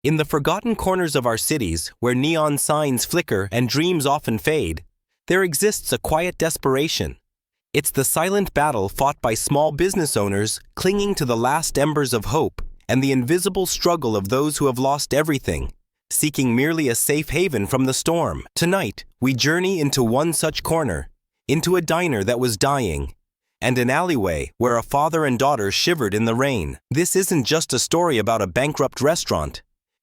In the forgotten corners of our cities, where neon signs flicker and dreams often fade, there exists a quiet desperation. It's the silent battle fought by small business owners clinging to the last embers of hope and the invisible struggle of those who have lost everything, seeking merely a safe haven from the storm. Tonight, we journey into one such corner, into a diner that was dying, and an alleyway where a father and daughter shivered in the rain. This isn't just a story about a bankrupt restaurant.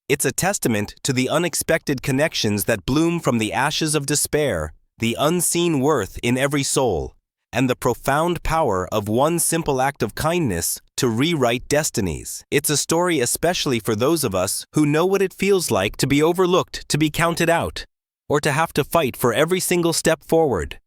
It's a testament to the unexpected connections that bloom from the ashes of despair, the unseen worth in every soul, and the profound power of one simple act of kindness to rewrite destinies. It's a story especially for those of us who know what it feels like to be overlooked, to be counted out, or to have to fight for every single step forward.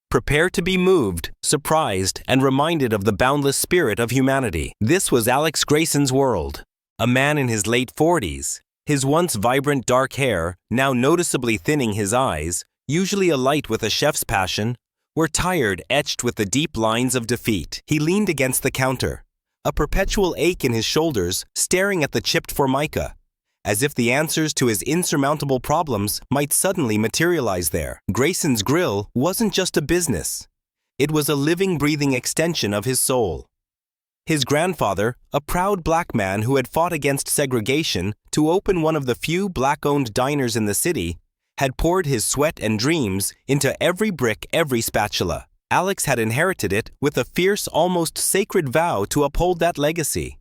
Prepare to be moved, surprised, and reminded of the boundless spirit of humanity. This was Alex Grayson's world. A man in his late 40s, his once vibrant dark hair, now noticeably thinning his eyes, usually alight with a chef's passion, were tired, etched with the deep lines of defeat. He leaned against the counter, a perpetual ache in his shoulders, staring at the chipped formica, as if the answers to his insurmountable problems might suddenly materialize there. Grayson's Grill wasn't just a business. It was a living, breathing extension of his soul. His grandfather, a proud black man who had fought against segregation to open one of the few black-owned diners in the city, had poured his sweat and dreams into every brick, every spatula. Alex had inherited it with a fierce, almost sacred vow to uphold that legacy.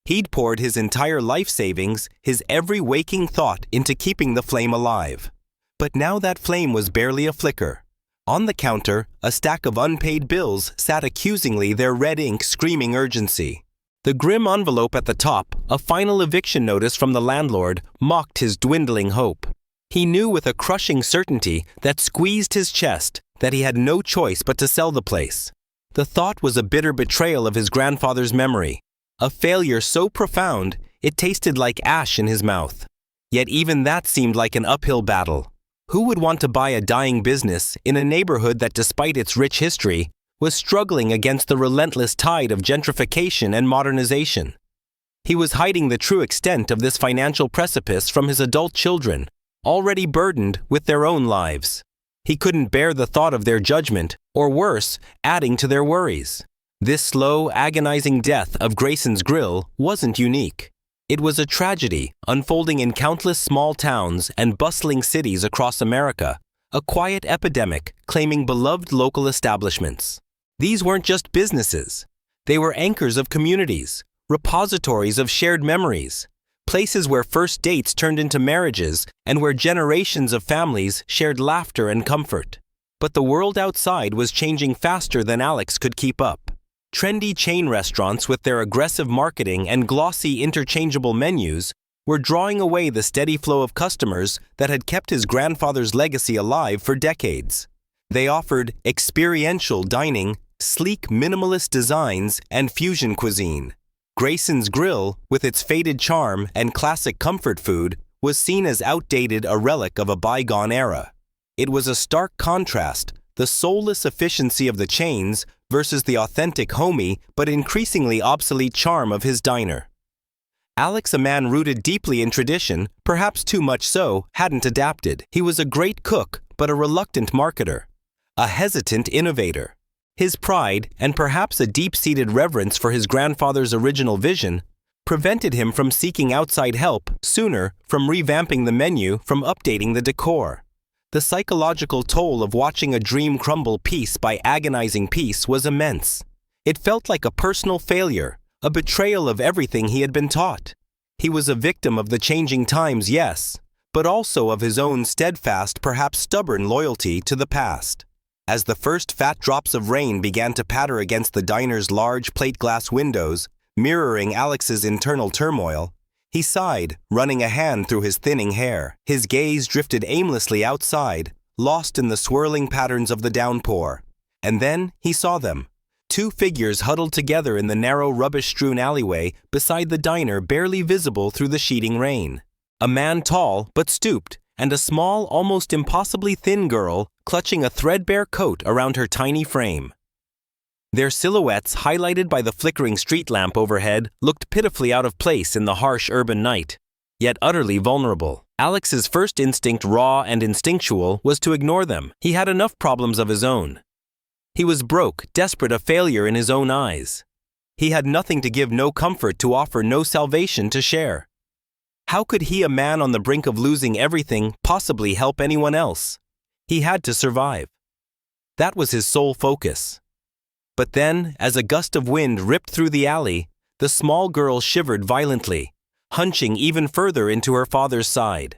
He'd poured his entire life savings, his every waking thought into keeping the flame alive. But now that flame was barely a flicker. On the counter, a stack of unpaid bills sat accusingly, their red ink screaming urgency. The grim envelope at the top, a final eviction notice from the landlord, mocked his dwindling hope. He knew with a crushing certainty that squeezed his chest that he had no choice but to sell the place. The thought was a bitter betrayal of his grandfather's memory, a failure so profound it tasted like ash in his mouth. Yet even that seemed like an uphill battle. Who would want to buy a dying business in a neighborhood that, despite its rich history, was struggling against the relentless tide of gentrification and modernization? He was hiding the true extent of this financial precipice from his adult children, already burdened with their own lives. He couldn't bear the thought of their judgment, or worse, adding to their worries. This slow, agonizing death of Grayson's Grill wasn't unique. It was a tragedy unfolding in countless small towns and bustling cities across America, a quiet epidemic claiming beloved local establishments. These weren't just businesses. They were anchors of communities, repositories of shared memories, places where first dates turned into marriages and where generations of families shared laughter and comfort. But the world outside was changing faster than Alex could keep up. Trendy chain restaurants with their aggressive marketing and glossy interchangeable menus were drawing away the steady flow of customers that had kept his grandfather's legacy alive for decades. They offered experiential dining, sleek minimalist designs, and fusion cuisine. Grayson's Grill, with its faded charm and classic comfort food, was seen as outdated, a relic of a bygone era. It was a stark contrast, the soulless efficiency of the chains versus the authentic, homey, but increasingly obsolete charm of his diner. Alex, a man rooted deeply in tradition, perhaps too much so, hadn't adapted. He was a great cook, but a reluctant marketer, a hesitant innovator. His pride, and perhaps a deep-seated reverence for his grandfather's original vision, prevented him from seeking outside help sooner, from revamping the menu, from updating the decor. The psychological toll of watching a dream crumble piece by agonizing piece was immense. It felt like a personal failure, a betrayal of everything he had been taught. He was a victim of the changing times, yes, but also of his own steadfast, perhaps stubborn loyalty to the past. As the first fat drops of rain began to patter against the diner's large plate glass windows, mirroring Alex's internal turmoil, he sighed, running a hand through his thinning hair. His gaze drifted aimlessly outside, lost in the swirling patterns of the downpour. And then he saw them. Two figures huddled together in the narrow, rubbish-strewn alleyway beside the diner, barely visible through the sheeting rain. A man tall but stooped, and a small, almost impossibly thin girl clutching a threadbare coat around her tiny frame. Their silhouettes, highlighted by the flickering street lamp overhead, looked pitifully out of place in the harsh urban night. yet utterly vulnerable. Alex's first instinct, raw and instinctual, was to ignore them. He had enough problems of his own. He was broke, desperate, a failure in his own eyes. He had nothing to give, no comfort to offer, no salvation to share. How could he, a man on the brink of losing everything, possibly help anyone else? He had to survive. That was his sole focus. But then, as a gust of wind ripped through the alley, the small girl shivered violently, hunching even further into her father's side.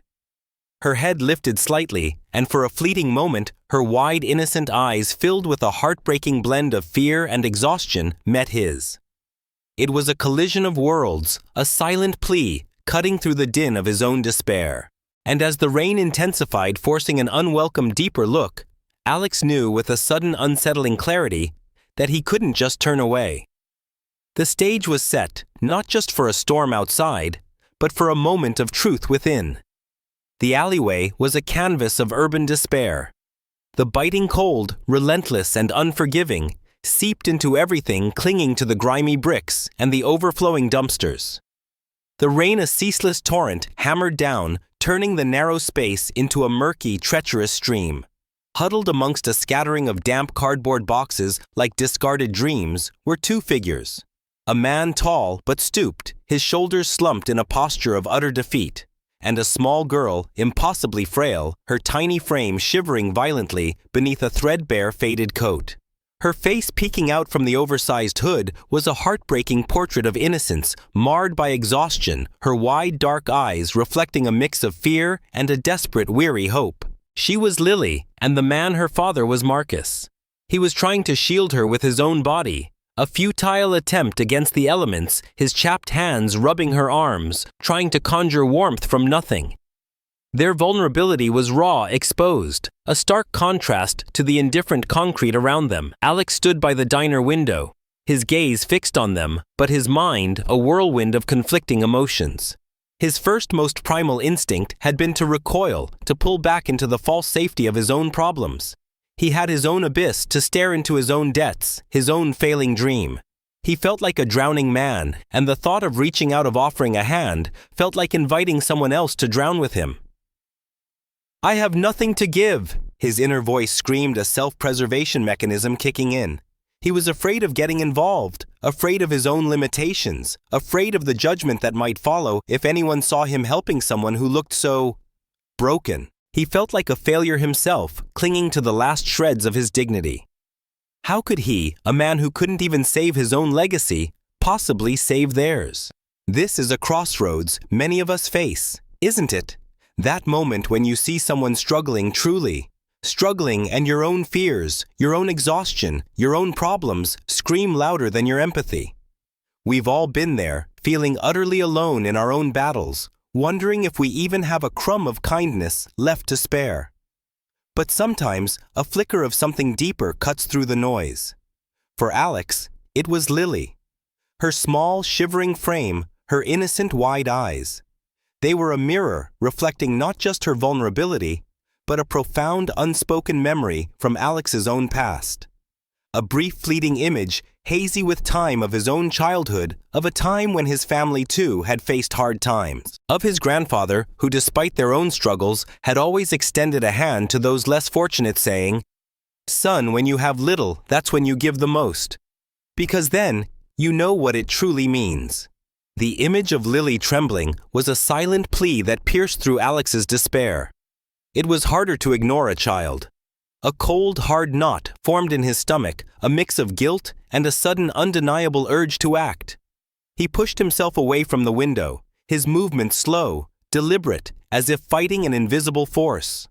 Her head lifted slightly, and for a fleeting moment, her wide, innocent eyes, filled with a heartbreaking blend of fear and exhaustion, met his. It was a collision of worlds, a silent plea, cutting through the din of his own despair. And as the rain intensified, forcing an unwelcome deeper look, Alex knew with a sudden unsettling clarity that he couldn't just turn away. The stage was set, not just for a storm outside, but for a moment of truth within. The alleyway was a canvas of urban despair. The biting cold, relentless and unforgiving, seeped into everything, clinging to the grimy bricks and the overflowing dumpsters. The rain, a ceaseless torrent, hammered down, turning the narrow space into a murky, treacherous stream. Huddled amongst a scattering of damp cardboard boxes like discarded dreams were two figures. A man tall but stooped, his shoulders slumped in a posture of utter defeat, and a small girl, impossibly frail, her tiny frame shivering violently beneath a threadbare faded coat. Her face peeking out from the oversized hood was a heartbreaking portrait of innocence, marred by exhaustion, her wide dark eyes reflecting a mix of fear and a desperate, weary hope. She was Lily, and the man, her father, was Marcus. He was trying to shield her with his own body, a futile attempt against the elements, his chapped hands rubbing her arms, trying to conjure warmth from nothing. Their vulnerability was raw, exposed, a stark contrast to the indifferent concrete around them. Alex stood by the diner window, his gaze fixed on them, but his mind a whirlwind of conflicting emotions. His first, most primal instinct had been to recoil, to pull back into the false safety of his own problems. He had his own abyss to stare into, his own debts, his own failing dream. He felt like a drowning man, and the thought of reaching out, of offering a hand, felt like inviting someone else to drown with him. "I have nothing to give," his inner voice screamed, a self-preservation mechanism kicking in. He was afraid of getting involved, afraid of his own limitations, afraid of the judgment that might follow if anyone saw him helping someone who looked so broken. He felt like a failure himself, clinging to the last shreds of his dignity. How could he, a man who couldn't even save his own legacy, possibly save theirs? This is a crossroads many of us face, isn't it? That moment when you see someone struggling truly, struggling, and your own fears, your own exhaustion, your own problems scream louder than your empathy. We've all been there, feeling utterly alone in our own battles, wondering if we even have a crumb of kindness left to spare. But sometimes a flicker of something deeper cuts through the noise. For Alex, it was Lily. Her small, shivering frame, her innocent, wide eyes. They were a mirror reflecting not just her vulnerability, but a profound, unspoken memory from Alex's own past. A brief, fleeting image, hazy with time, of his own childhood, of a time when his family too had faced hard times. Of his grandfather, who despite their own struggles, had always extended a hand to those less fortunate, saying, "Son, when you have little, that's when you give the most. Because then, you know what it truly means." The image of Lily trembling was a silent plea that pierced through Alex's despair. It was harder to ignore a child. A cold, hard knot formed in his stomach, a mix of guilt and a sudden, undeniable urge to act. He pushed himself away from the window, his movements slow, deliberate, as if fighting an invisible force.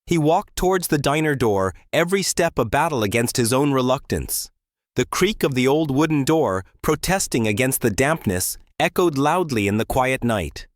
He walked towards the diner door, every step a battle against his own reluctance. The creak of the old wooden door, protesting against the dampness, echoed loudly in the quiet night.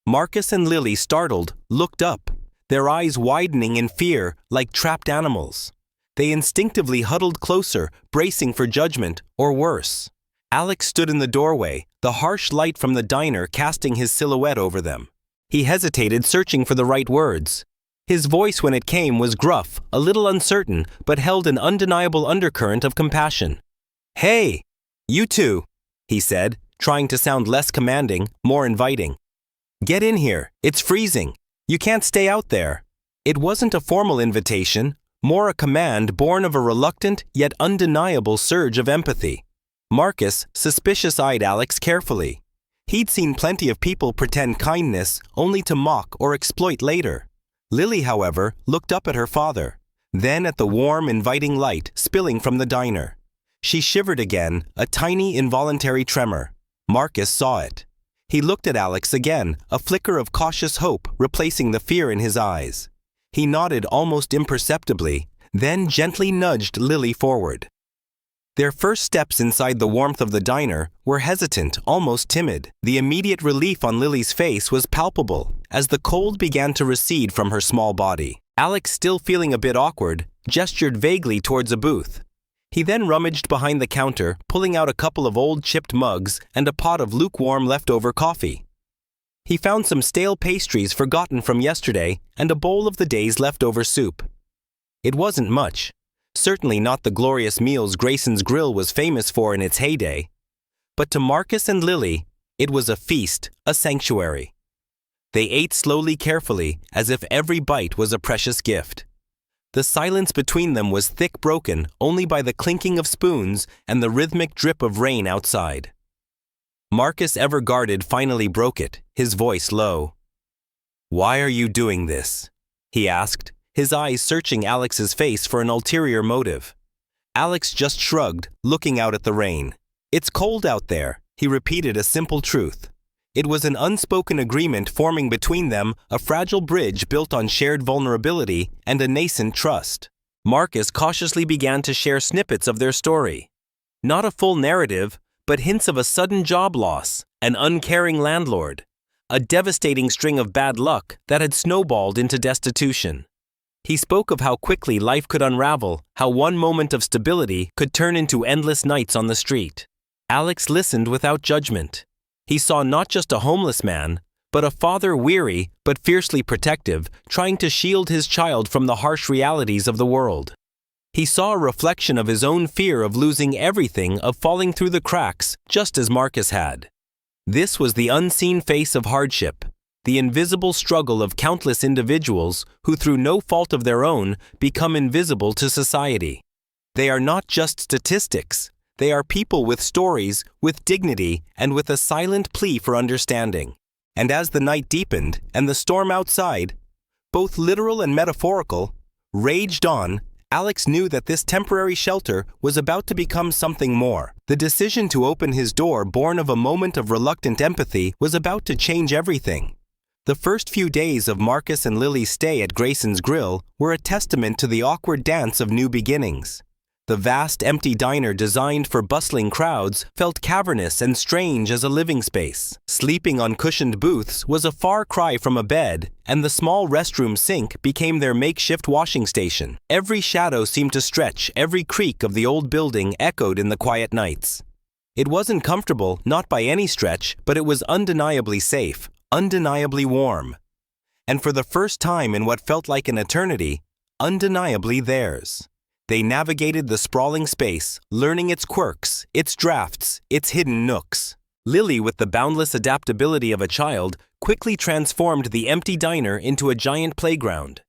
Marcus and Lily, startled, looked up, their eyes widening in fear like trapped animals. They instinctively huddled closer, bracing for judgment, or worse. Alex stood in the doorway, the harsh light from the diner casting his silhouette over them. He hesitated, searching for the right words. His voice, when it came, was gruff, a little uncertain, but held an undeniable undercurrent of compassion. "Hey, you two," he said, trying to sound less commanding, more inviting. "Get in here, it's freezing. You can't stay out there." It wasn't a formal invitation, more a command born of a reluctant yet undeniable surge of empathy. Marcus suspicious-eyed Alex carefully. He'd seen plenty of people pretend kindness only to mock or exploit later. Lily, however, looked up at her father, then at the warm, inviting light spilling from the diner. She shivered again, a tiny, involuntary tremor. Marcus saw it. He looked at Alex again, a flicker of cautious hope replacing the fear in his eyes. He nodded almost imperceptibly, then gently nudged Lily forward. Their first steps inside the warmth of the diner were hesitant, almost timid. The immediate relief on Lily's face was palpable as the cold began to recede from her small body. Alex, still feeling a bit awkward, gestured vaguely towards a booth. He then rummaged behind the counter, pulling out a couple of old chipped mugs and a pot of lukewarm leftover coffee. He found some stale pastries forgotten from yesterday and a bowl of the day's leftover soup. It wasn't much. Certainly not the glorious meals Grayson's Grill was famous for in its heyday. But to Marcus and Lily, it was a feast, a sanctuary. They ate slowly, carefully, as if every bite was a precious gift. The silence between them was thick, broken only by the clinking of spoons and the rhythmic drip of rain outside. Marcus, ever guarded, finally broke it, his voice low. "Why are you doing this?" he asked, his eyes searching Alex's face for an ulterior motive. Alex just shrugged, looking out at the rain. "It's cold out there," he repeated a simple truth. It was an unspoken agreement forming between them, a fragile bridge built on shared vulnerability and a nascent trust. Marcus cautiously began to share snippets of their story. Not a full narrative, but hints of a sudden job loss, an uncaring landlord, a devastating string of bad luck that had snowballed into destitution. He spoke of how quickly life could unravel, how one moment of stability could turn into endless nights on the street. Alex listened without judgment. He saw not just a homeless man, but a father weary but fiercely protective, trying to shield his child from the harsh realities of the world. He saw a reflection of his own fear of losing everything, of falling through the cracks, just as Marcus had. This was the unseen face of hardship, the invisible struggle of countless individuals who, through no fault of their own, become invisible to society. They are not just statistics. They are people with stories, with dignity, and with a silent plea for understanding. And as the night deepened and the storm outside, both literal and metaphorical, raged on, Alex knew that this temporary shelter was about to become something more. The decision to open his door, born of a moment of reluctant empathy, was about to change everything. The first few days of Marcus and Lily's stay at Grayson's Grill were a testament to the awkward dance of new beginnings. The vast, empty diner, designed for bustling crowds, felt cavernous and strange as a living space. Sleeping on cushioned booths was a far cry from a bed, and the small restroom sink became their makeshift washing station. Every shadow seemed to stretch, every creak of the old building echoed in the quiet nights. It wasn't comfortable, not by any stretch, but it was undeniably safe, undeniably warm. And for the first time in what felt like an eternity, undeniably theirs. They navigated the sprawling space, learning its quirks, its drafts, its hidden nooks. Lily, with the boundless adaptability of a child, quickly transformed the empty diner into a giant playground.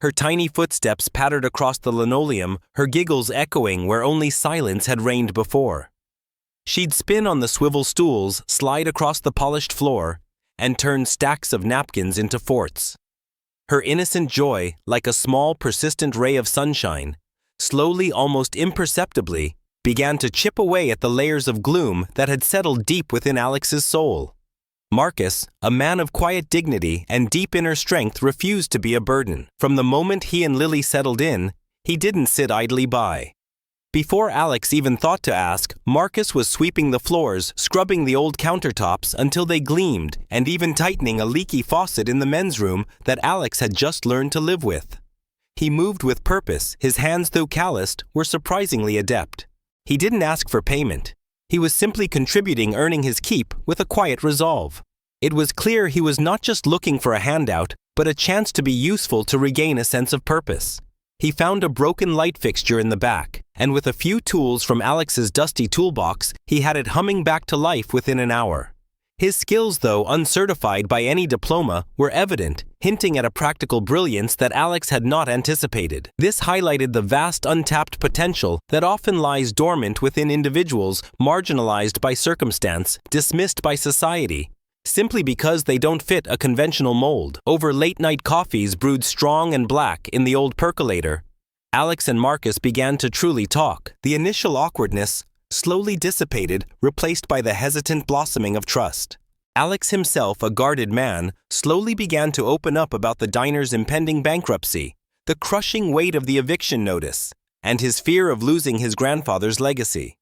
Her tiny footsteps pattered across the linoleum, her giggles echoing where only silence had reigned before. She'd spin on the swivel stools, slide across the polished floor, and turn stacks of napkins into forts. Her innocent joy, like a small, persistent ray of sunshine, slowly, almost imperceptibly, began to chip away at the layers of gloom that had settled deep within Alex's soul. Marcus, a man of quiet dignity and deep inner strength, refused to be a burden. From the moment he and Lily settled in, he didn't sit idly by. Before Alex even thought to ask, Marcus was sweeping the floors, scrubbing the old countertops until they gleamed, and even tightening a leaky faucet in the men's room that Alex had just learned to live with. He moved with purpose. His hands, though calloused, were surprisingly adept. He didn't ask for payment. He was simply contributing, earning his keep with a quiet resolve. It was clear he was not just looking for a handout, but a chance to be useful, to regain a sense of purpose. He found a broken light fixture in the back, and with a few tools from Alex's dusty toolbox, he had it humming back to life within an hour. His skills, though uncertified by any diploma, were evident, hinting at a practical brilliance that Alex had not anticipated. This highlighted the vast untapped potential that often lies dormant within individuals marginalized by circumstance, dismissed by society, simply because they don't fit a conventional mold. Over late-night coffees brewed strong and black in the old percolator, Alex and Marcus began to truly talk. The initial awkwardness slowly dissipated, replaced by the hesitant blossoming of trust. Alex himself, a guarded man, slowly began to open up about the diner's impending bankruptcy, the crushing weight of the eviction notice, and his fear of losing his grandfather's legacy.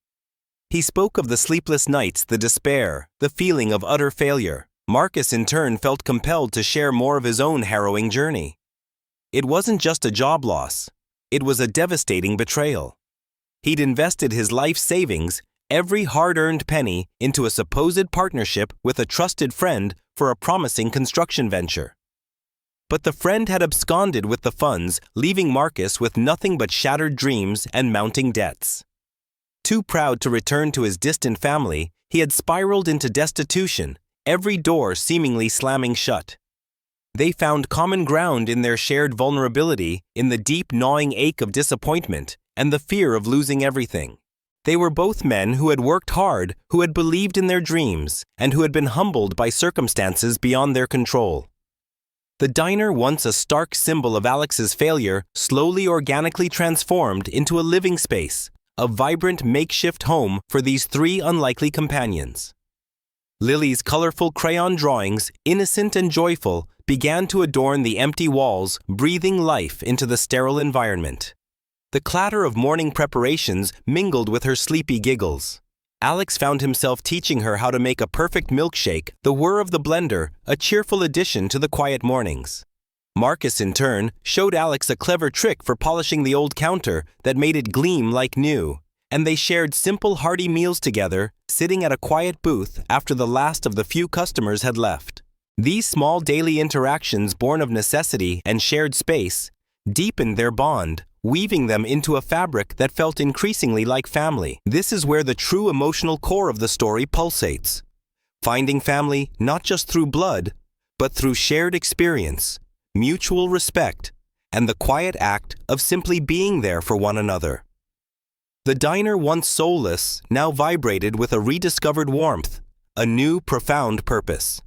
He spoke of the sleepless nights, the despair, the feeling of utter failure. Marcus, in turn, felt compelled to share more of his own harrowing journey. It wasn't just a job loss. It was a devastating betrayal. He'd invested his life savings, every hard-earned penny, into a supposed partnership with a trusted friend for a promising construction venture. But the friend had absconded with the funds, leaving Marcus with nothing but shattered dreams and mounting debts. Too proud to return to his distant family, he had spiraled into destitution, every door seemingly slamming shut. They found common ground in their shared vulnerability, in the deep gnawing ache of disappointment, and the fear of losing everything. They were both men who had worked hard, who had believed in their dreams, and who had been humbled by circumstances beyond their control. The diner, once a stark symbol of Alex's failure, slowly organically transformed into a living space, a vibrant makeshift home for these three unlikely companions. Lily's colorful crayon drawings, innocent and joyful, began to adorn the empty walls, breathing life into the sterile environment. The clatter of morning preparations mingled with her sleepy giggles. Alex found himself teaching her how to make a perfect milkshake, the whir of the blender, a cheerful addition to the quiet mornings. Marcus, in turn, showed Alex a clever trick for polishing the old counter that made it gleam like new, and they shared simple, hearty meals together, sitting at a quiet booth after the last of the few customers had left. These small daily interactions, born of necessity and shared space, deepened their bond, weaving them into a fabric that felt increasingly like family. This is where the true emotional core of the story pulsates. Finding family not just through blood, but through shared experience, mutual respect, and the quiet act of simply being there for one another. The diner, once soulless, now vibrated with a rediscovered warmth, a new, profound purpose.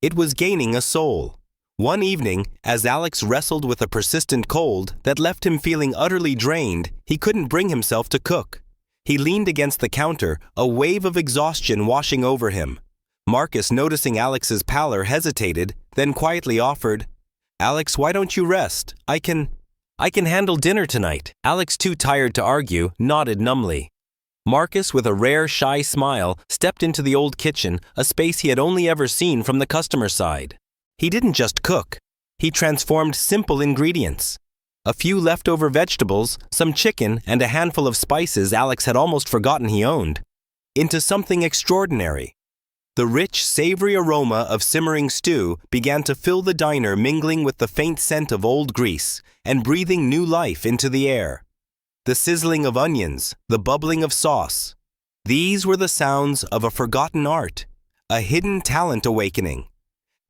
It was gaining a soul. One evening, as Alex wrestled with a persistent cold that left him feeling utterly drained, he couldn't bring himself to cook. He leaned against the counter, a wave of exhaustion washing over him. Marcus, noticing Alex's pallor, hesitated, then quietly offered, "Alex, why don't you rest? I can handle dinner tonight." Alex, too tired to argue, nodded numbly. Marcus, with a rare, shy smile, stepped into the old kitchen, a space he had only ever seen from the customer side. He didn't just cook. He transformed simple ingredients. A few leftover vegetables, some chicken, and a handful of spices Alex had almost forgotten he owned, into something extraordinary. The rich, savory aroma of simmering stew began to fill the diner, mingling with the faint scent of old grease and breathing new life into the air. The sizzling of onions, the bubbling of sauce. These were the sounds of a forgotten art, a hidden talent awakening.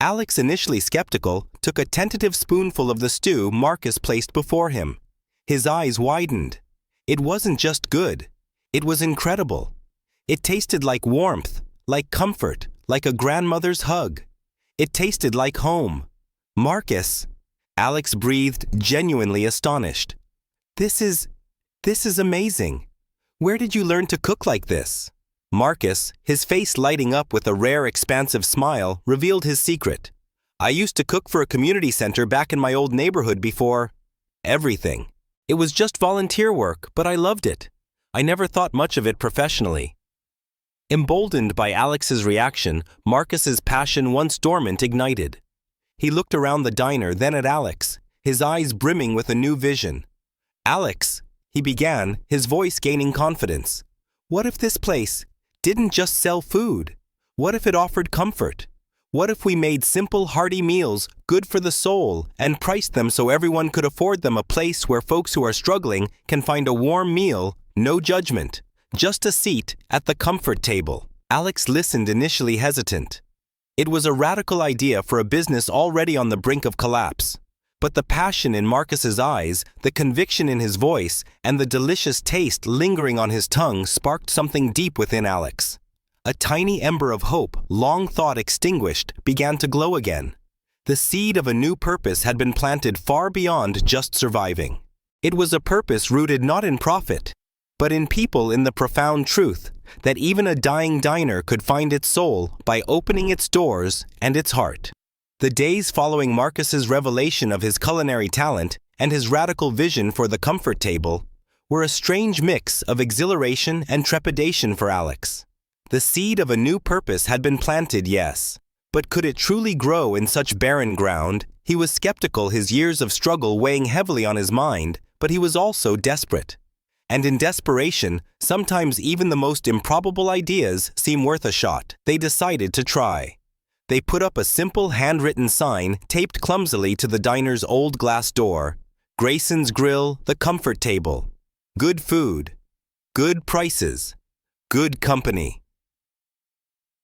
Alex, initially skeptical, took a tentative spoonful of the stew Marcus placed before him. His eyes widened. It wasn't just good. It was incredible. It tasted like warmth, like comfort, like a grandmother's hug. It tasted like home. "Marcus," Alex breathed, genuinely astonished. This is amazing. Where did you learn to cook like this?" Marcus, his face lighting up with a rare, expansive smile, revealed his secret. "I used to cook for a community center back in my old neighborhood before everything. It was just volunteer work, but I loved it. I never thought much of it professionally." Emboldened by Alex's reaction, Marcus's passion, once dormant, ignited. He looked around the diner, then at Alex, his eyes brimming with a new vision. "Alex," he began, his voice gaining confidence. "What if this place didn't just sell food? What if it offered comfort? What if we made simple, hearty meals, good for the soul, and priced them so everyone could afford them, a place where folks who are struggling can find a warm meal, no judgment, just a seat at the comfort table?" Alex listened, initially hesitant. It was a radical idea for a business already on the brink of collapse. But the passion in Marcus's eyes, the conviction in his voice, and the delicious taste lingering on his tongue sparked something deep within Alex. A tiny ember of hope, long thought extinguished, began to glow again. The seed of a new purpose had been planted far beyond just surviving. It was a purpose rooted not in profit, but in people, in the profound truth that even a dying diner could find its soul by opening its doors and its heart. The days following Marcus's revelation of his culinary talent and his radical vision for the comfort table were a strange mix of exhilaration and trepidation for Alex. The seed of a new purpose had been planted, yes, but could it truly grow in such barren ground? He was skeptical, his years of struggle weighing heavily on his mind, but he was also desperate. And in desperation, sometimes even the most improbable ideas seem worth a shot. They decided to try. They put up a simple handwritten sign taped clumsily to the diner's old glass door. Grayson's Grill, the comfort table. Good food. Good prices. Good company.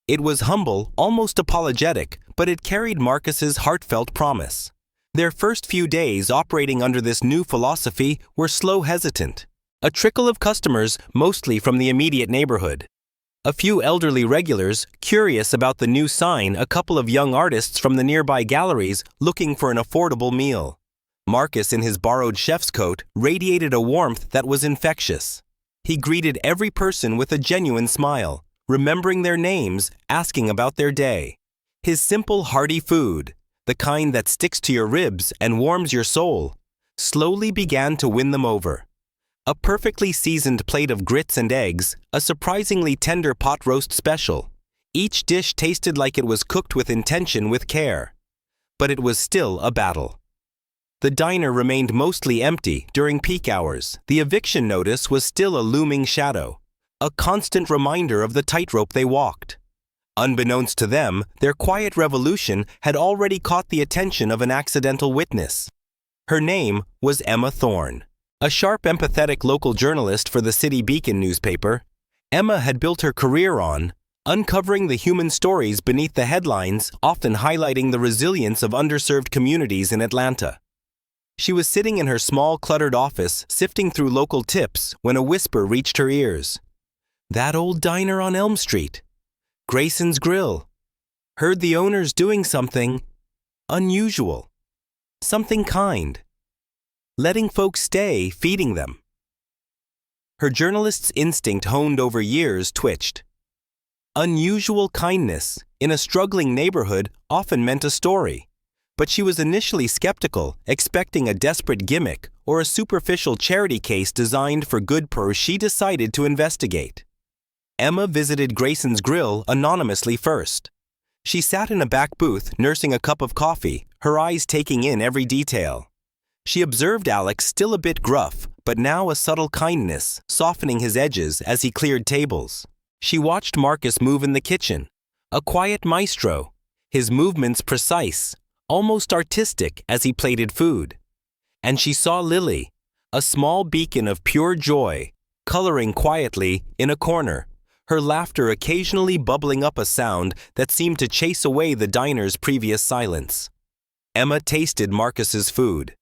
It was humble, almost apologetic, but it carried Marcus's heartfelt promise. Their first few days operating under this new philosophy were slow, hesitant. A trickle of customers, mostly from the immediate neighborhood. A few elderly regulars, curious about the new sign, a couple of young artists from the nearby galleries looking for an affordable meal. Marcus, in his borrowed chef's coat, radiated a warmth that was infectious. He greeted every person with a genuine smile, remembering their names, asking about their day. His simple, hearty food, the kind that sticks to your ribs and warms your soul, slowly began to win them over. A perfectly seasoned plate of grits and eggs, a surprisingly tender pot roast special. Each dish tasted like it was cooked with intention, with care. But it was still a battle. The diner remained mostly empty during peak hours. The eviction notice was still a looming shadow, a constant reminder of the tightrope they walked. Unbeknownst to them, their quiet revolution had already caught the attention of an accidental witness. Her name was Emma Thorne. A sharp, empathetic local journalist for the City Beacon newspaper, Emma had built her career on uncovering the human stories beneath the headlines, often highlighting the resilience of underserved communities in Atlanta. She was sitting in her small, cluttered office, sifting through local tips, when a whisper reached her ears. That old diner on Elm Street. Grayson's Grill. Heard the owner's doing something unusual. Something kind. Letting folks stay, feeding them. Her journalist's instinct, honed over years, twitched. Unusual kindness in a struggling neighborhood often meant a story, but she was initially skeptical, expecting a desperate gimmick or a superficial charity case designed for good purse. She decided to investigate. Emma visited Grayson's Grill anonymously first. She sat in a back booth, nursing a cup of coffee, her eyes taking in every detail. She observed Alex, still a bit gruff, but now a subtle kindness, softening his edges as he cleared tables. She watched Marcus move in the kitchen, a quiet maestro, his movements precise, almost artistic as he plated food. And she saw Lily, a small beacon of pure joy, coloring quietly in a corner, her laughter occasionally bubbling up, a sound that seemed to chase away the diner's previous silence. Emma tasted Marcus's food.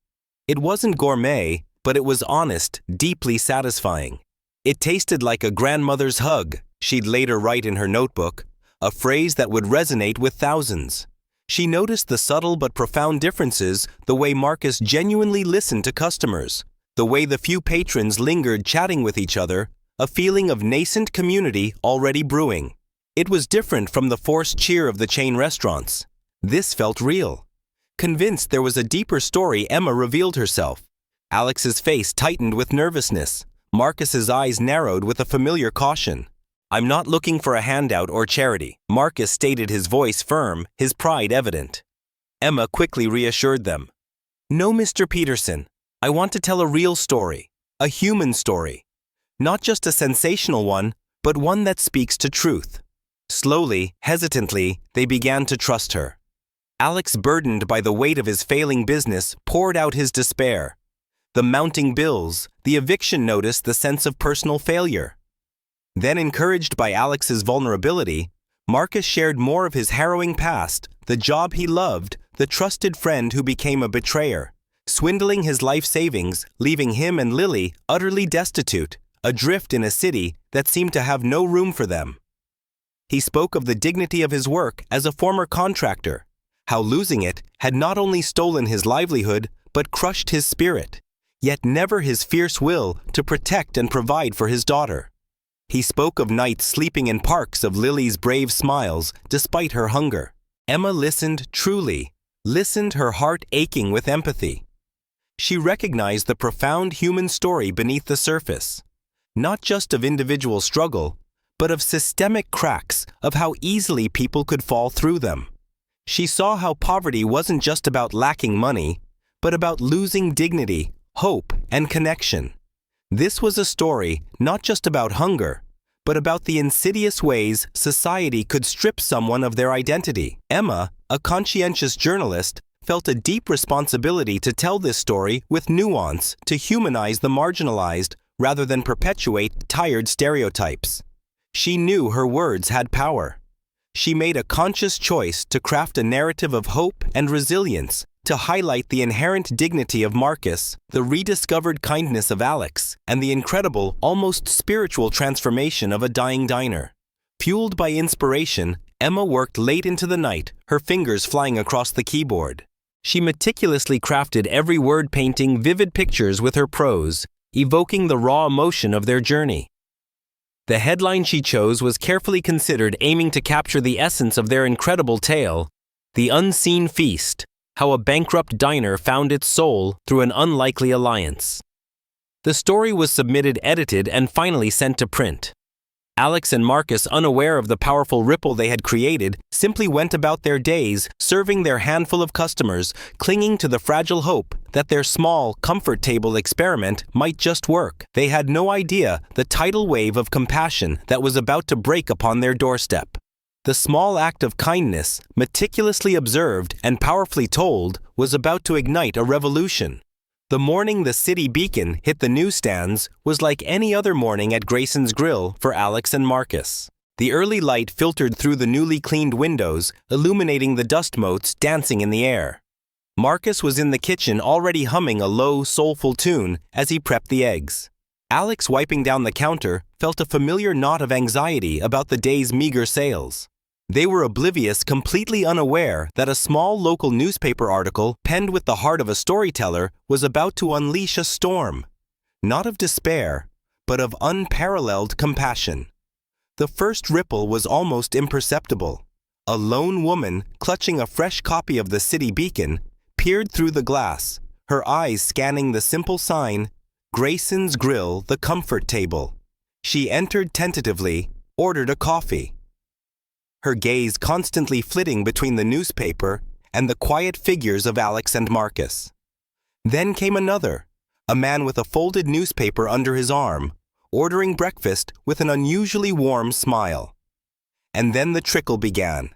It wasn't gourmet, but it was honest, deeply satisfying. It tasted like a grandmother's hug, she'd later write in her notebook, a phrase that would resonate with thousands. She noticed the subtle but profound differences, the way Marcus genuinely listened to customers, the way the few patrons lingered chatting with each other, a feeling of nascent community already brewing. It was different from the forced cheer of the chain restaurants. This felt real. Convinced there was a deeper story, Emma revealed herself. Alex's face tightened with nervousness. Marcus's eyes narrowed with a familiar caution. I'm not looking for a handout or charity, Marcus stated, his voice firm, his pride evident. Emma quickly reassured them. No, Mr. Peterson, I want to tell a real story, a human story. Not just a sensational one, but one that speaks to truth. Slowly, hesitantly, they began to trust her. Alex, burdened by the weight of his failing business, poured out his despair. The mounting bills, the eviction notice, the sense of personal failure. Then, encouraged by Alex's vulnerability, Marcus shared more of his harrowing past, the job he loved, the trusted friend who became a betrayer, swindling his life savings, leaving him and Lily utterly destitute, adrift in a city that seemed to have no room for them. He spoke of the dignity of his work as a former contractor, how losing it had not only stolen his livelihood but crushed his spirit, yet never his fierce will to protect and provide for his daughter. He spoke of nights sleeping in parks, of Lily's brave smiles despite her hunger. Emma listened truly, listened, her heart aching with empathy. She recognized the profound human story beneath the surface, not just of individual struggle, but of systemic cracks, of how easily people could fall through them. She saw how poverty wasn't just about lacking money, but about losing dignity, hope, and connection. This was a story not just about hunger, but about the insidious ways society could strip someone of their identity. Emma, a conscientious journalist, felt a deep responsibility to tell this story with nuance, to humanize the marginalized rather than perpetuate tired stereotypes. She knew her words had power. She made a conscious choice to craft a narrative of hope and resilience, to highlight the inherent dignity of Marcus, the rediscovered kindness of Alex, and the incredible, almost spiritual transformation of a dying diner. Fueled by inspiration, Emma worked late into the night, her fingers flying across the keyboard. She meticulously crafted every word, painting vivid pictures with her prose, evoking the raw emotion of their journey. The headline she chose was carefully considered, aiming to capture the essence of their incredible tale: The Unseen Feast, how a bankrupt diner found its soul through an unlikely alliance. The story was submitted, edited, and finally sent to print. Alex and Marcus, unaware of the powerful ripple they had created, simply went about their days, serving their handful of customers, clinging to the fragile hope that their small, comfort table experiment might just work. They had no idea the tidal wave of compassion that was about to break upon their doorstep. The small act of kindness, meticulously observed and powerfully told, was about to ignite a revolution. The morning the city beacon hit the newsstands was like any other morning at Grayson's Grill for Alex and Marcus. The early light filtered through the newly cleaned windows, illuminating the dust motes dancing in the air. Marcus was in the kitchen, already humming a low, soulful tune as he prepped the eggs. Alex, wiping down the counter, felt a familiar knot of anxiety about the day's meager sales. They were oblivious, completely unaware that a small local newspaper article, penned with the heart of a storyteller, was about to unleash a storm, not of despair, but of unparalleled compassion. The first ripple was almost imperceptible. A lone woman, clutching a fresh copy of the City Beacon, peered through the glass, her eyes scanning the simple sign, "Grayson's Grill, the Comfort Table." She entered tentatively, ordered a coffee, her gaze constantly flitting between the newspaper and the quiet figures of Alex and Marcus. Then came another, a man with a folded newspaper under his arm, ordering breakfast with an unusually warm smile. And then the trickle began.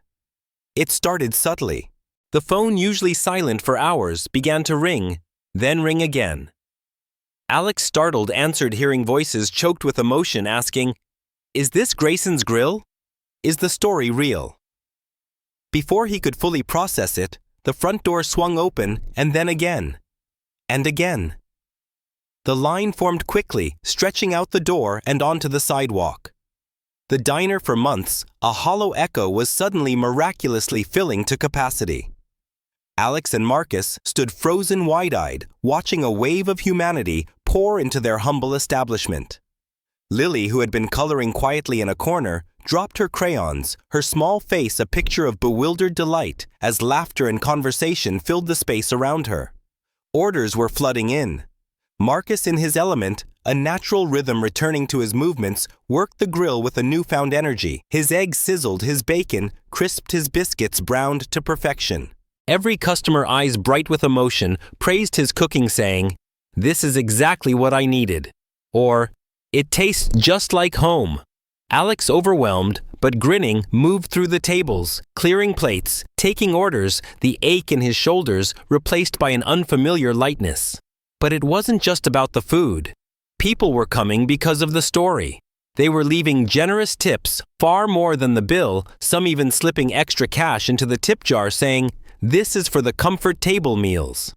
It started subtly. The phone, usually silent for hours, began to ring, then ring again. Alex, startled, answered, hearing voices choked with emotion asking, "Is this Grayson's Grill? Is the story real?" Before he could fully process it, the front door swung open, and then again. And again. The line formed quickly, stretching out the door and onto the sidewalk. The diner, for months, a hollow echo, was suddenly miraculously filling to capacity. Alex and Marcus stood frozen, wide-eyed, watching a wave of humanity pour into their humble establishment. Lily, who had been coloring quietly in a corner, dropped her crayons, her small face a picture of bewildered delight as laughter and conversation filled the space around her. Orders were flooding in. Marcus, in his element, a natural rhythm returning to his movements, worked the grill with a newfound energy. His eggs sizzled, his bacon crisped, his biscuits browned to perfection. Every customer, eyes bright with emotion, praised his cooking, saying, "This is exactly what I needed," or "It tastes just like home." Alex, overwhelmed, but grinning, moved through the tables, clearing plates, taking orders, the ache in his shoulders replaced by an unfamiliar lightness. But it wasn't just about the food. People were coming because of the story. They were leaving generous tips, far more than the bill, some even slipping extra cash into the tip jar saying, "This is for the comfort table meals."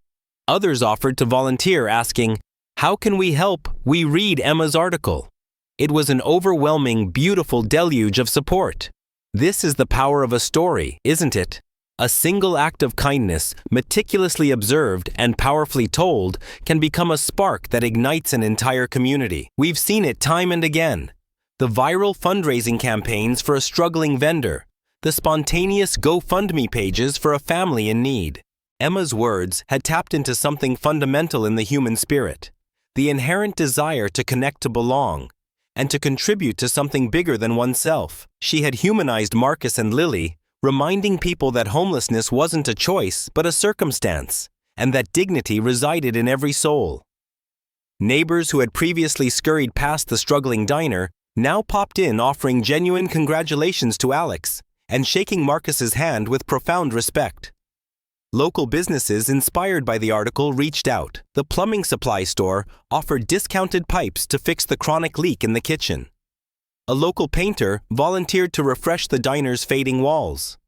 Others offered to volunteer asking, "How can we help? We read Emma's article." It was an overwhelming, beautiful deluge of support. This is the power of a story, isn't it? A single act of kindness, meticulously observed and powerfully told, can become a spark that ignites an entire community. We've seen it time and again. The viral fundraising campaigns for a struggling vendor, the spontaneous GoFundMe pages for a family in need. Emma's words had tapped into something fundamental in the human spirit, the inherent desire to connect, to belong, and to contribute to something bigger than oneself. She had humanized Marcus and Lily, reminding people that homelessness wasn't a choice but a circumstance, and that dignity resided in every soul. Neighbors who had previously scurried past the struggling diner now popped in offering genuine congratulations to Alex and shaking Marcus's hand with profound respect. Local businesses inspired by the article reached out. The plumbing supply store offered discounted pipes to fix the chronic leak in the kitchen. A local painter volunteered to refresh the diner's fading walls.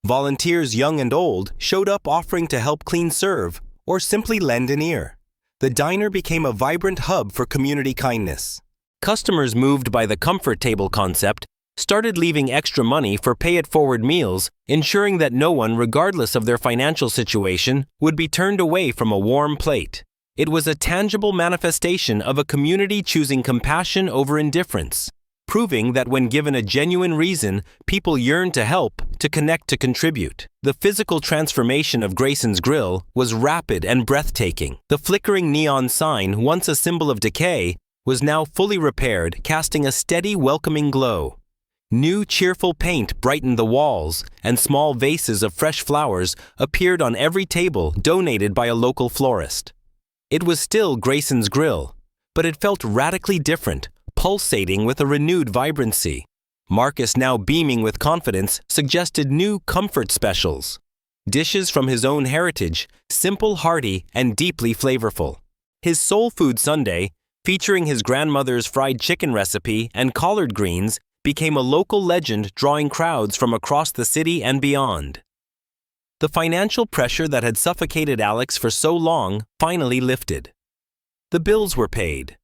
Volunteers young and old showed up offering to help clean serve or simply lend an ear. The diner became a vibrant hub for community kindness. Customers moved by the comfort table concept started leaving extra money for pay-it-forward meals, ensuring that no one, regardless of their financial situation, would be turned away from a warm plate. It was a tangible manifestation of a community choosing compassion over indifference, proving that when given a genuine reason, people yearn to help, to connect, to contribute. The physical transformation of Grayson's Grill was rapid and breathtaking. The flickering neon sign, once a symbol of decay, was now fully repaired, casting a steady, welcoming glow. New cheerful paint brightened the walls, and small vases of fresh flowers appeared on every table, donated by a local florist. It was still Grayson's Grill, but it felt radically different, pulsating with a renewed vibrancy. Marcus, now beaming with confidence, suggested new comfort specials. Dishes from his own heritage, simple, hearty, and deeply flavorful. His soul food sundae, featuring his grandmother's fried chicken recipe and collard greens, became a local legend, drawing crowds from across the city and beyond. The financial pressure that had suffocated Alex for so long finally lifted. The bills were paid.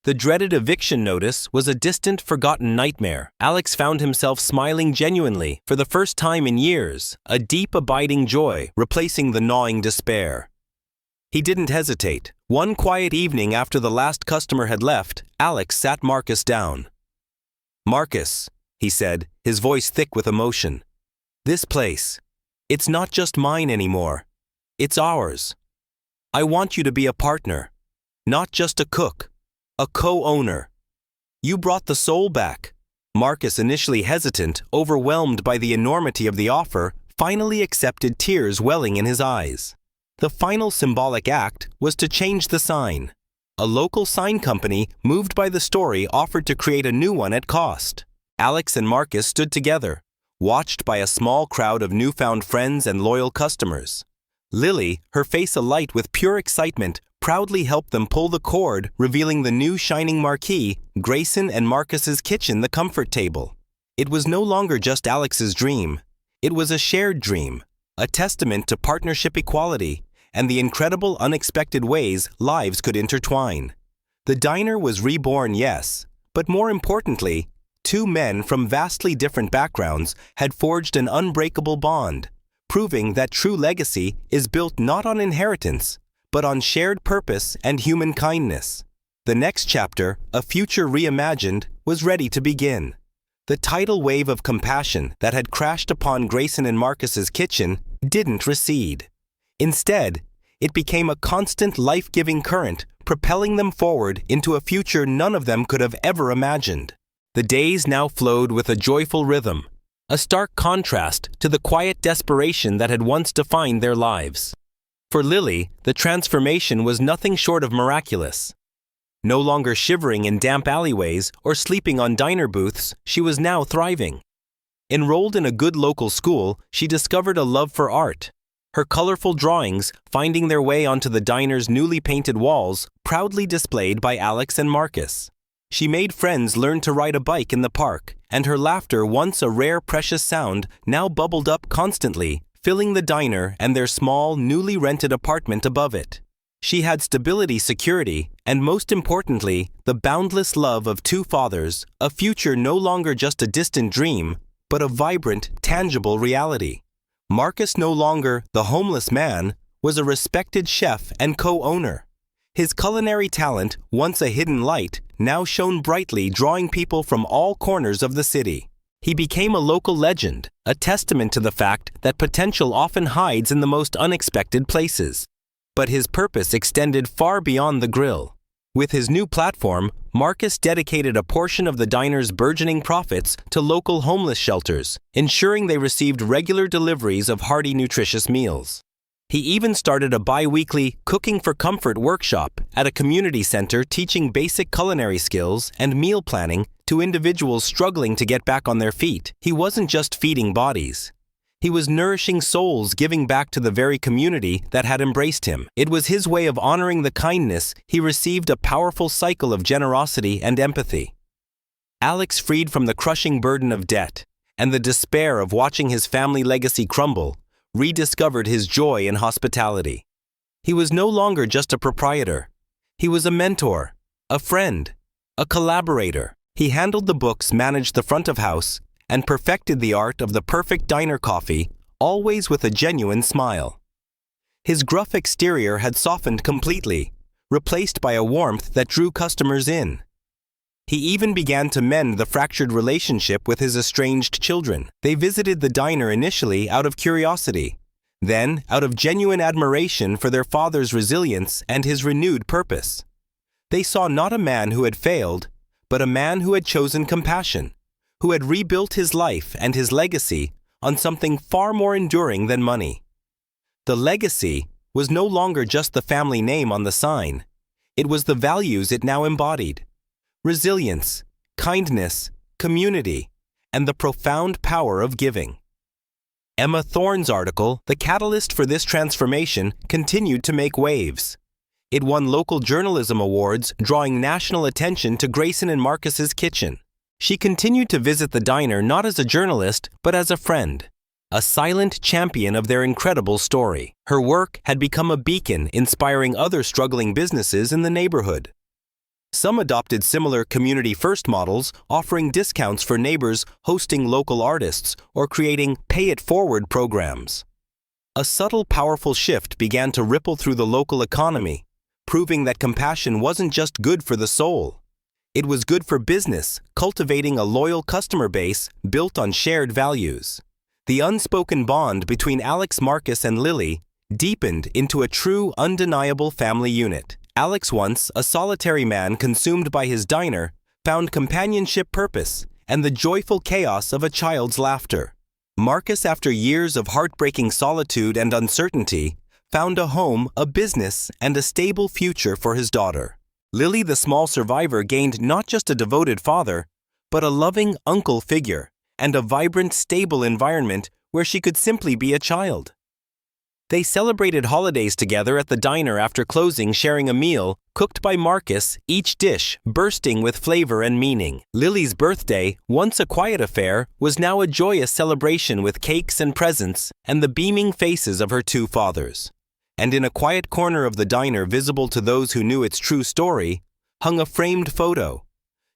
The dreaded eviction notice was a distant, forgotten nightmare. Alex found himself smiling genuinely for the first time in years, a deep, abiding joy replacing the gnawing despair. He didn't hesitate. One quiet evening after the last customer had left, Alex sat Marcus down. "Marcus," he said, his voice thick with emotion, "this place, it's not just mine anymore. It's ours. I want you to be a partner, not just a cook, a co-owner. You brought the soul back." Marcus, initially hesitant, overwhelmed by the enormity of the offer, finally accepted, tears welling in his eyes. The final symbolic act was to change the sign. A local sign company, moved by the story, offered to create a new one at cost. Alex and Marcus stood together, watched by a small crowd of newfound friends and loyal customers. Lily, her face alight with pure excitement, proudly helped them pull the cord, revealing the new shining marquee, Grayson and Marcus's kitchen, the comfort table. It was no longer just Alex's dream. It was a shared dream, a testament to partnership equality, and the incredible, unexpected ways lives could intertwine. The diner was reborn, yes, but more importantly, two men from vastly different backgrounds had forged an unbreakable bond, proving that true legacy is built not on inheritance, but on shared purpose and human kindness. The next chapter, A Future Reimagined, was ready to begin. The tidal wave of compassion that had crashed upon Grayson and Marcus's kitchen didn't recede. Instead, it became a constant life-giving current, propelling them forward into a future none of them could have ever imagined. The days now flowed with a joyful rhythm, a stark contrast to the quiet desperation that had once defined their lives. For Lily, the transformation was nothing short of miraculous. No longer shivering in damp alleyways or sleeping on diner booths, she was now thriving. Enrolled in a good local school, she discovered a love for art. Her colorful drawings, finding their way onto the diner's newly painted walls, proudly displayed by Alex and Marcus. She made friends learn to ride a bike in the park, and her laughter, once a rare precious sound, now bubbled up constantly, filling the diner and their small, newly rented apartment above it. She had stability, security, and most importantly, the boundless love of two fathers, a future no longer just a distant dream, but a vibrant, tangible reality. Marcus, no longer the homeless man, was a respected chef and co-owner. His culinary talent, once a hidden light, now shone brightly, drawing people from all corners of the city. He became a local legend, a testament to the fact that potential often hides in the most unexpected places. But his purpose extended far beyond the grill. With his new platform, Marcus dedicated a portion of the diner's burgeoning profits to local homeless shelters, ensuring they received regular deliveries of hearty, nutritious meals. He even started a bi-weekly Cooking for Comfort workshop at a community center, teaching basic culinary skills and meal planning to individuals struggling to get back on their feet. He wasn't just feeding bodies. He was nourishing souls, giving back to the very community that had embraced him. It was his way of honoring the kindness he received, a powerful cycle of generosity and empathy. Alex, freed from the crushing burden of debt and the despair of watching his family legacy crumble, rediscovered his joy in hospitality. He was no longer just a proprietor. He was a mentor, a friend, a collaborator. He handled the books, managed the front of house, and perfected the art of the perfect diner coffee, always with a genuine smile. His gruff exterior had softened completely, replaced by a warmth that drew customers in. He even began to mend the fractured relationship with his estranged children. They visited the diner initially out of curiosity, then out of genuine admiration for their father's resilience and his renewed purpose. They saw not a man who had failed, but a man who had chosen compassion, who had rebuilt his life and his legacy on something far more enduring than money. The legacy was no longer just the family name on the sign. It was the values it now embodied: resilience, kindness, community, and the profound power of giving. Emma Thorne's article, The Catalyst for This Transformation, continued to make waves. It won local journalism awards, drawing national attention to Grayson and Marcus's kitchen. She continued to visit the diner not as a journalist, but as a friend, a silent champion of their incredible story. Her work had become a beacon, inspiring other struggling businesses in the neighborhood. Some adopted similar community-first models, offering discounts for neighbors, hosting local artists, or creating pay-it-forward programs. A subtle, powerful shift began to ripple through the local economy, proving that compassion wasn't just good for the soul. It was good for business, cultivating a loyal customer base built on shared values. The unspoken bond between Alex, Marcus, and Lily deepened into a true, undeniable family unit. Alex, once a solitary man consumed by his diner, found companionship, purpose, and the joyful chaos of a child's laughter. Marcus, after years of heartbreaking solitude and uncertainty, found a home, a business, and a stable future for his daughter. Lily, the small survivor, gained not just a devoted father, but a loving uncle figure and a vibrant, stable environment where she could simply be a child. They celebrated holidays together at the diner after closing, sharing a meal cooked by Marcus, each dish bursting with flavor and meaning. Lily's birthday, once a quiet affair, was now a joyous celebration with cakes and presents and the beaming faces of her two fathers. And in a quiet corner of the diner, visible to those who knew its true story, hung a framed photo,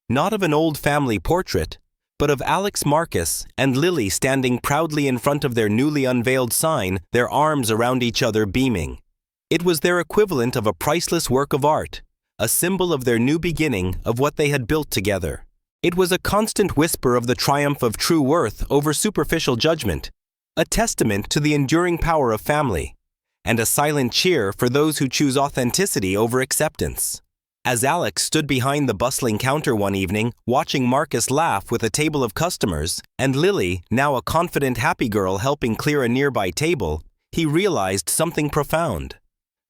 not of an old family portrait, but of Alex, Marcus, and Lily standing proudly in front of their newly unveiled sign, their arms around each other, beaming. It was their equivalent of a priceless work of art, a symbol of their new beginning, of what they had built together. It was a constant whisper of the triumph of true worth over superficial judgment, a testament to the enduring power of family, and a silent cheer for those who choose authenticity over acceptance. As Alex stood behind the bustling counter one evening, watching Marcus laugh with a table of customers, and Lily, now a confident, happy girl, helping clear a nearby table, he realized something profound.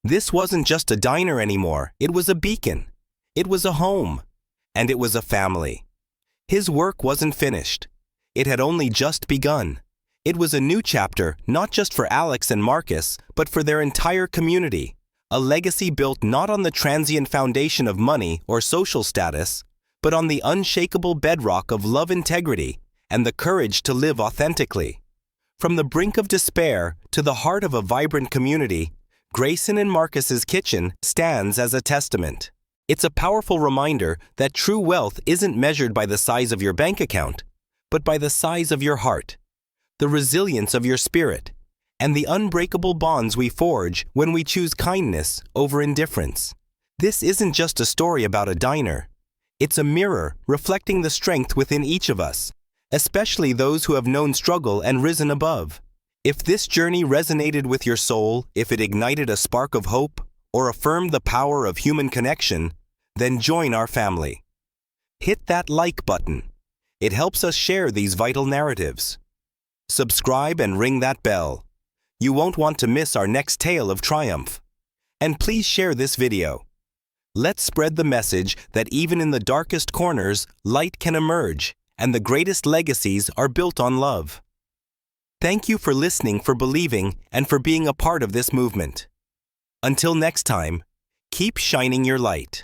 This wasn't just a diner anymore. It was a beacon. It was a home. And it was a family. His work wasn't finished. It had only just begun. It was a new chapter, not just for Alex and Marcus, but for their entire community. A legacy built not on the transient foundation of money or social status, but on the unshakable bedrock of love, integrity, and the courage to live authentically. From the brink of despair to the heart of a vibrant community, Grayson and Marcus's kitchen stands as a testament. It's a powerful reminder that true wealth isn't measured by the size of your bank account, but by the size of your heart, the resilience of your spirit, and the unbreakable bonds we forge when we choose kindness over indifference. This isn't just a story about a diner. It's a mirror reflecting the strength within each of us, especially those who have known struggle and risen above. If this journey resonated with your soul, if it ignited a spark of hope, or affirmed the power of human connection, then join our family. Hit that like button. It helps us share these vital narratives. Subscribe and ring that bell. You won't want to miss our next tale of triumph. And please share this video. Let's spread the message that even in the darkest corners, light can emerge, and the greatest legacies are built on love. Thank you for listening, for believing, and for being a part of this movement. Until next time, keep shining your light.